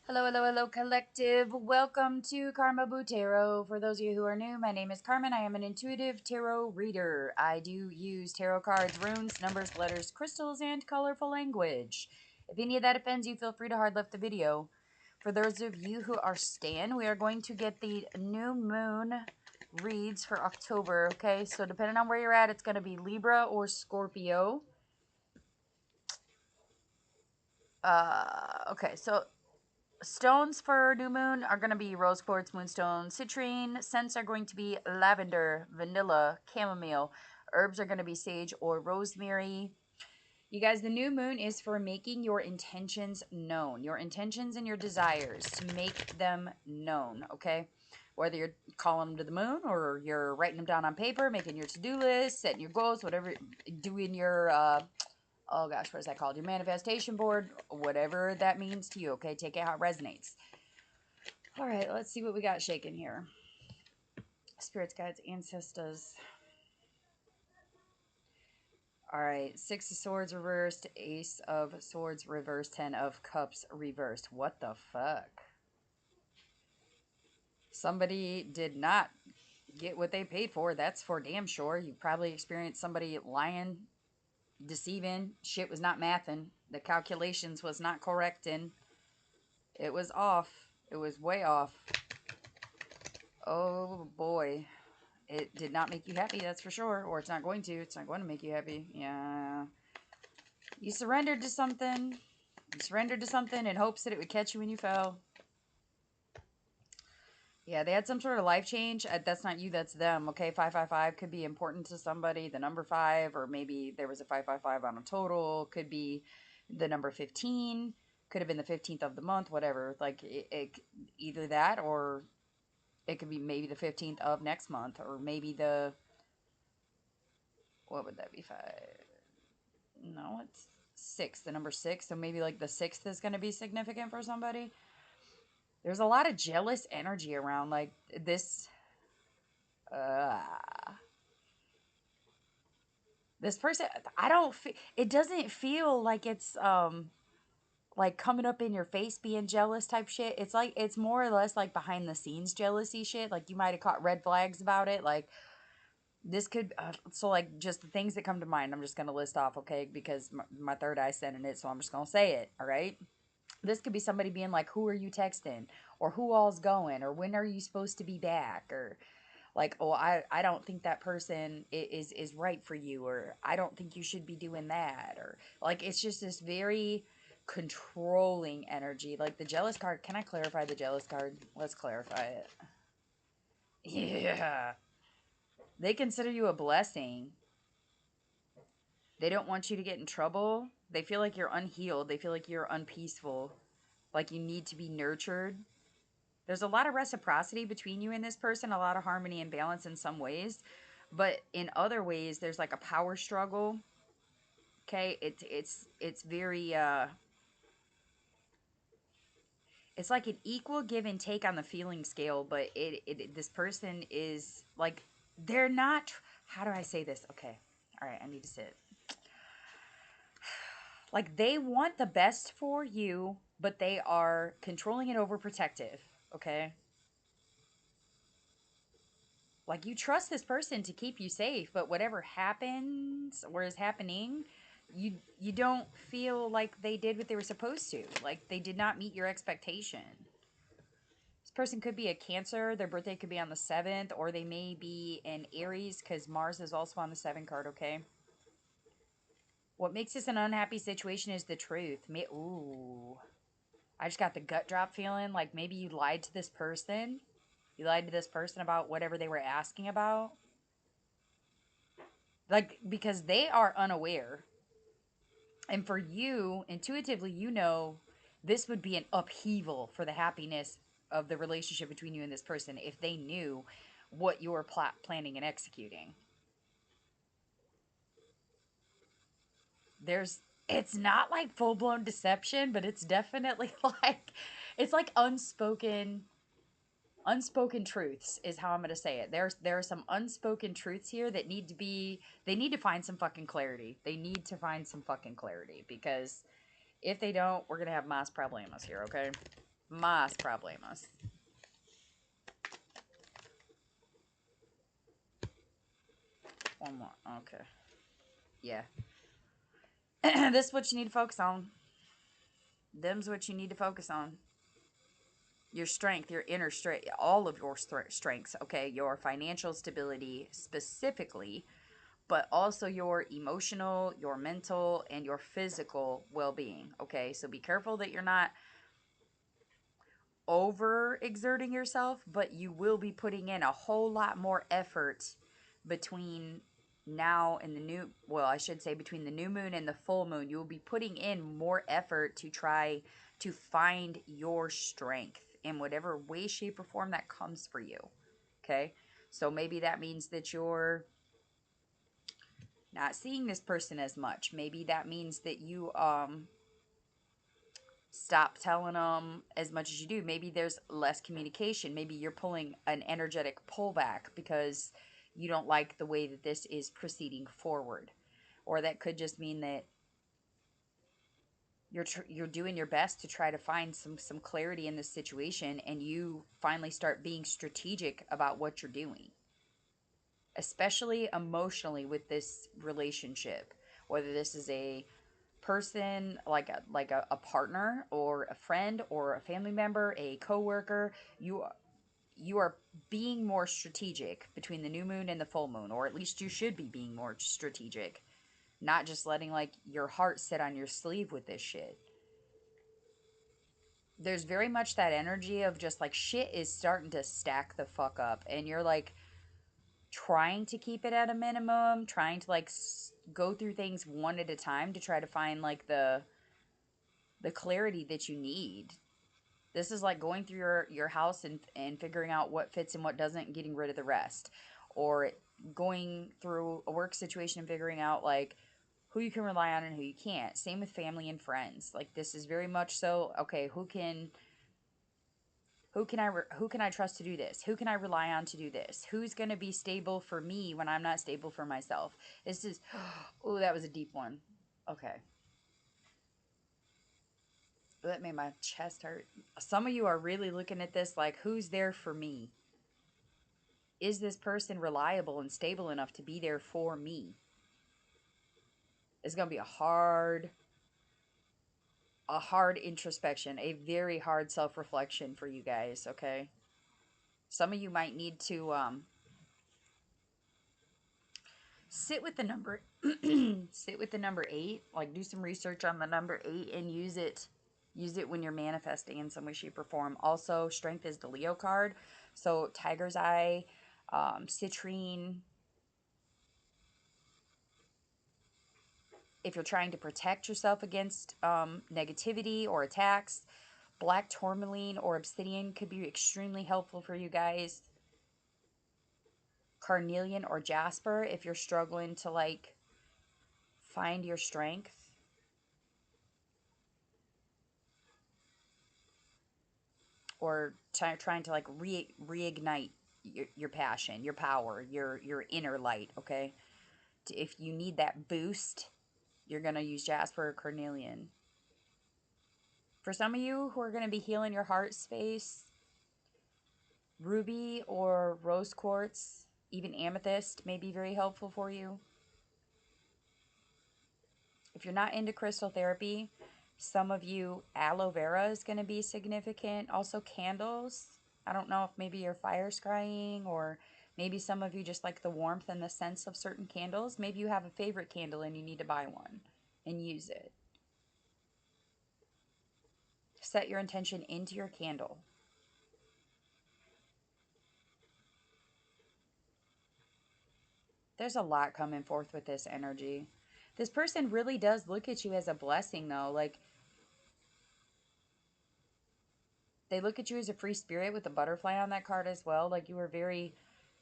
Hello, hello, hello, collective. Welcome to Carmaboo Tarot. For those of you who are new, my name is Carmen. I am an intuitive tarot reader. I do use tarot cards, runes, numbers, letters, crystals, and colorful language. If any of that offends you, feel free to hard left the video. For those of you who are Stan, we are going to get the new moon reads for October. Okay, so depending on where you're at, it's going to be Libra or Scorpio. Okay, so stones for new moon are going to be rose quartz, moonstone, citrine. Scents are going to be lavender, vanilla, chamomile. Herbs are going to be sage or rosemary. You guys, the new moon is for making your intentions known, your intentions and your desires, to make them known, okay? Whether you're calling them to the moon or you're writing them down on paper, making your to-do list, setting your goals, whatever, doing your oh gosh, what is that called? Your manifestation board, whatever that means to you, okay? Take it how it resonates. All right, let's see what we got shaking here. Spirits, guides, ancestors. All right, Six of Swords reversed, Ace of Swords reversed, Ten of Cups reversed. What the fuck? Somebody did not get what they paid for. That's for damn sure. You probably experienced somebody lying, deceiving. Shit was not mathing. The calculations was not correcting. It was off. It was way off. Oh boy. It did not make you happy, that's for sure. Or it's not going to. It's not going to make you happy. Yeah. You surrendered to something. You surrendered to something in hopes that it would catch you when you fell. Yeah, they had some sort of life change. That's not you, that's them. Okay, 555 could be important to somebody. The number 5, or maybe there was a 555 on a total. Could be the number 15. Could have been the 15th of the month, whatever. Like, either that, or it could be maybe the 15th of next month, or maybe the, what would that be, 5? No, it's 6, the number 6. So maybe like the 6th is going to be significant for somebody. There's a lot of jealous energy around like this. Uh, this person, I don't feel, it doesn't feel like it's, like coming up in your face being jealous type shit. It's like, it's more or less like behind the scenes jealousy shit. Like you might have caught red flags about it. Like this could, so like just the things that come to mind, I'm just going to list off, okay? Because my third eye said in it, so I'm just going to say it, all right? This could be somebody being like, who are you texting? Or who all's going? Or when are you supposed to be back? Or like, oh, I don't think that person is right for you. Or I don't think you should be doing that. Or like, it's just this very controlling energy. Like the jealous card. Can I clarify the jealous card? Let's clarify it. Yeah. They consider you a blessing. They don't want you to get in trouble. They feel like you're unhealed. They feel like you're unpeaceful. Like you need to be nurtured. There's a lot of reciprocity between you and this person, a lot of harmony and balance in some ways, but in other ways there's like a power struggle. Okay, it's very it's like an equal give and take on the feeling scale, but this person is like they're not, how do I say this? Okay. All right, I need to sit. Like they want the best for you, but they are controlling and overprotective, okay? Like you trust this person to keep you safe, but whatever happens or is happening, you don't feel like they did what they were supposed to. Like they did not meet your expectation. This person could be a Cancer, their birthday could be on the 7th, or they may be an Aries because Mars is also on the 7 card, okay? What makes this an unhappy situation is the truth. Ooh. I just got the gut drop feeling like maybe you lied to this person. You lied to this person about whatever they were asking about. Like, because they are unaware. And for you, intuitively, you know this would be an upheaval for the happiness of the relationship between you and this person if they knew what you were planning and executing. There's, it's not like full blown deception, but it's definitely like, it's like unspoken truths is how I'm going to say it. There are some unspoken truths here that need to be, they need to find some fucking clarity. They need to find some fucking clarity because if they don't, we're going to have mass problems here, okay? Más problemas. One more. Okay. Yeah. This is what you need to focus on. Them's what you need to focus on. Your strength, your inner strength, all of your strengths, okay? Your financial stability specifically, but also your emotional, your mental, and your physical well being, okay? So be careful that you're not over exerting yourself, but you will be putting in a whole lot more effort between now and the new, well, I should say between the new moon and the full moon. You will be putting in more effort to try to find your strength in whatever way, shape, or form that comes for you. Okay? So maybe that means that you're not seeing this person as much. Maybe that means that you stop telling them as much as you do. Maybe there's less communication. Maybe you're pulling an energetic pullback because you don't like the way that this is proceeding forward. Or that could just mean that you're doing your best to try to find some clarity in this situation, and you finally start being strategic about what you're doing, especially emotionally with this relationship, whether this is a person like a partner or a friend or a family member, a coworker. You are being more strategic between the new moon and the full moon, or at least you should be being more strategic, not just letting like your heart sit on your sleeve with this shit. There's very much that energy of just like shit is starting to stack the fuck up, and you're like trying to keep it at a minimum, trying to like go through things one at a time to try to find like the clarity that you need. This is like going through your house and figuring out what fits and what doesn't and getting rid of the rest. Or going through a work situation and figuring out like who you can rely on and who you can't. Same with family and friends. Like this is very much so, okay, who can I trust to do this? Who can I rely on to do this? Who's going to be stable for me when I'm not stable for myself? This is oh, that was a deep one. Okay. That made my chest hurt. Some of you are really looking at this like, who's there for me? Is this person reliable and stable enough to be there for me? It's going to be a hard introspection, a very hard self-reflection for you guys, okay? Some of you might need to sit with the number sit with the number 8, like do some research on the number 8 and use it when you're manifesting in some way, shape, or form. Also, strength is the Leo card, so tiger's eye, citrine. If you're trying to protect yourself against negativity or attacks, black tourmaline or obsidian could be extremely helpful for you guys. Carnelian or jasper if you're struggling to like find your strength, or trying to like reignite your passion, your power, your inner light, okay? If you need that boost, you're going to use jasper or carnelian. For some of you who are going to be healing your heart space, ruby or rose quartz, even amethyst may be very helpful for you. If you're not into crystal therapy, some of you, aloe vera is going to be significant. Also, candles. I don't know if maybe you're fire scrying, or maybe some of you just like the warmth and the scents of certain candles. Maybe you have a favorite candle and you need to buy one and use it. Set your intention into your candle. There's a lot coming forth with this energy. This person really does look at you as a blessing, though. Like, they look at you as a free spirit with a butterfly on that card as well. Like, you were very,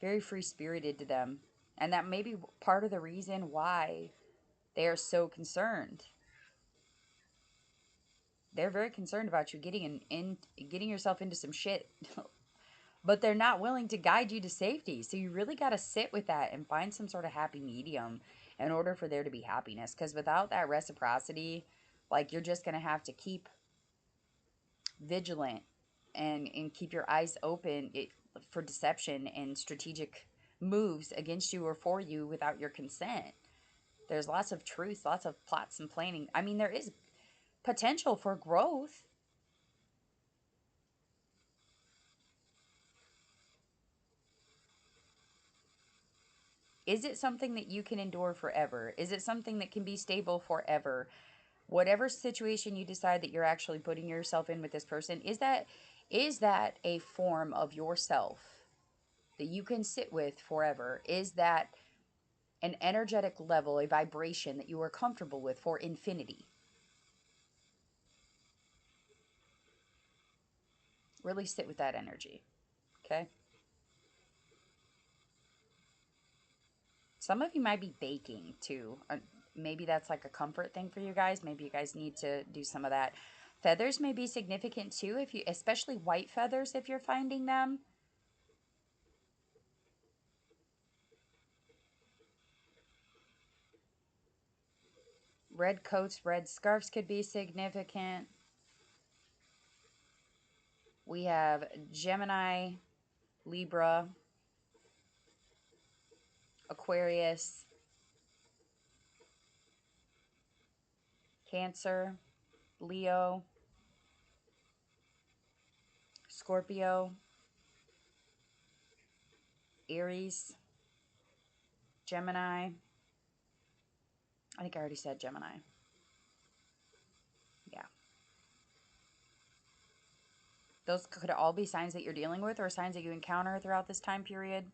very free spirited to them. And that may be part of the reason why they are so concerned. They're very concerned about you getting yourself into some shit. But they're not willing to guide you to safety. So you really got to sit with that and find some sort of happy medium in order for there to be happiness. Because without that reciprocity, like, you're just going to have to keep vigilant and keep your eyes open for deception and strategic moves against you or for you without your consent. There's lots of truth, lots of plots and planning. I mean, there is potential for growth. Is it something that you can endure forever? Is it something that can be stable forever? Whatever situation you decide that you're actually putting yourself in with this person, is that a form of yourself that you can sit with forever? Is that an energetic level, a vibration that you are comfortable with for infinity? Really sit with that energy. Okay. Some of you might be baking too. Maybe that's like a comfort thing for you guys. Maybe you guys need to do some of that. Feathers may be significant too, if you, especially white feathers, if you're finding them. Red coats, red scarves could be significant. We have Gemini, Libra, Aquarius, Cancer, Leo, Scorpio, Aries, Gemini. I think I already said Gemini. Yeah. Those could all be signs that you're dealing with or signs that you encounter throughout this time period.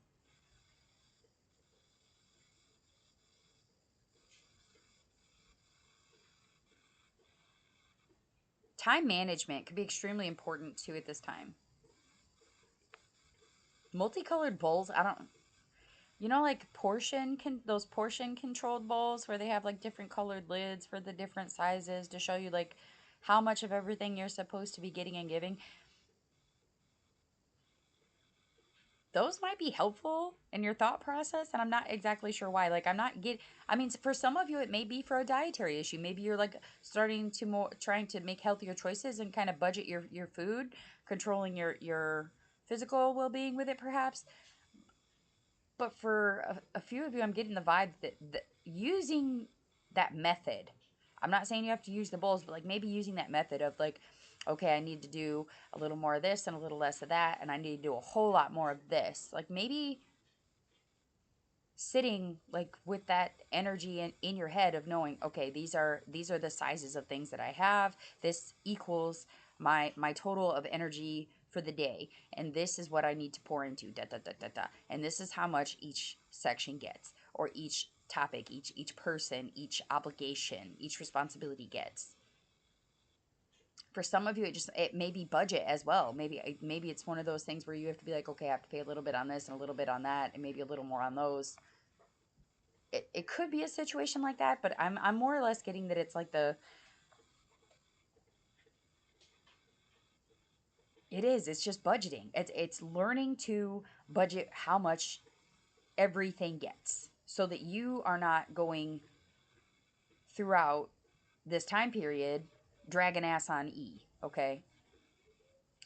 Time management could be extremely important too at this time. Multicolored bowls, I don't, like those portion controlled bowls where they have like different colored lids for the different sizes to show you like how much of everything you're supposed to be getting and giving. Those might be helpful in your thought process, and I'm not exactly sure why. Like, I'm not get I mean, for some of you it may be for a dietary issue. Maybe you're like starting to more trying to make healthier choices and kind of budget your food, controlling your physical well-being with it perhaps. But for a few of you, I'm getting the vibe that using that method, I'm not saying you have to use the bowls, but like maybe using that method of like, okay, I need to do a little more of this and a little less of that, and I need to do a whole lot more of this. Like maybe sitting like with that energy in your head of knowing, okay, these are the sizes of things that I have. This equals my total of energy for the day, and this is what I need to pour into da da da da da, and this is how much each section gets, or each topic, each person, each obligation, each responsibility gets. For some of you, it may be budget as well. Maybe it's one of those things where you have to be like, okay, I have to pay a little bit on this and a little bit on that and maybe a little more on those. It could be a situation like that, but I'm more or less getting that it's like it's just budgeting. It's learning to budget how much everything gets so that you are not going throughout this time period dragging ass on okay?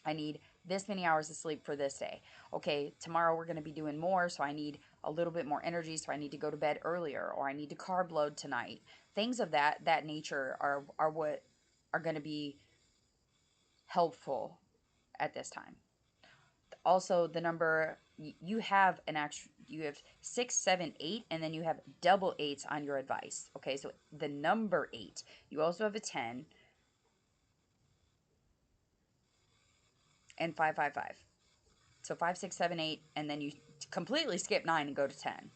I need this many hours of sleep for this day. Okay, tomorrow we're going to be doing more, so I need a little bit more energy, so I need to go to bed earlier, or I need to carb load tonight. Things of that nature are what are going to be helpful at this time. Also, the number you have you have 6, 7, 8, and then you have double eights on your advice. Okay, so the number 8. You also have a 10 and 555. So 5, 6, 7, 8, and then you completely skip 9 and go to 10.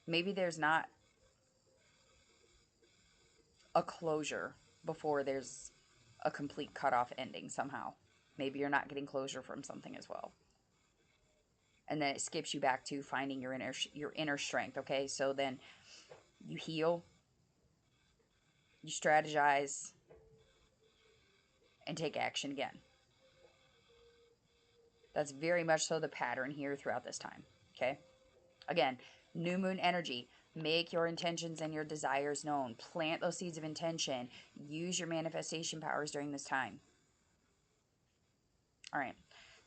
Maybe there's not a closure before there's a complete cutoff ending somehow. Maybe you're not getting closure from something as well. And then it skips you back to finding your inner strength, okay? So then you heal, you strategize, and take action again. That's very much so the pattern here throughout this time, okay? Again, new moon energy. Make your intentions and your desires known. Plant those seeds of intention. Use your manifestation powers during this time. All right.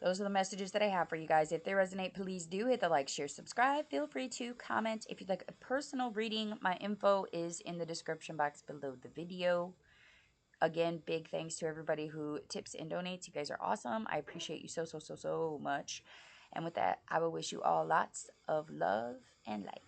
Those are the messages that I have for you guys. If they resonate, please do hit the like, share, subscribe. Feel free to comment. If you'd like a personal reading, my info is in the description box below the video. Again, big thanks to everybody who tips and donates. You guys are awesome. I appreciate you so, so, so, so much. And with that, I will wish you all lots of love and light.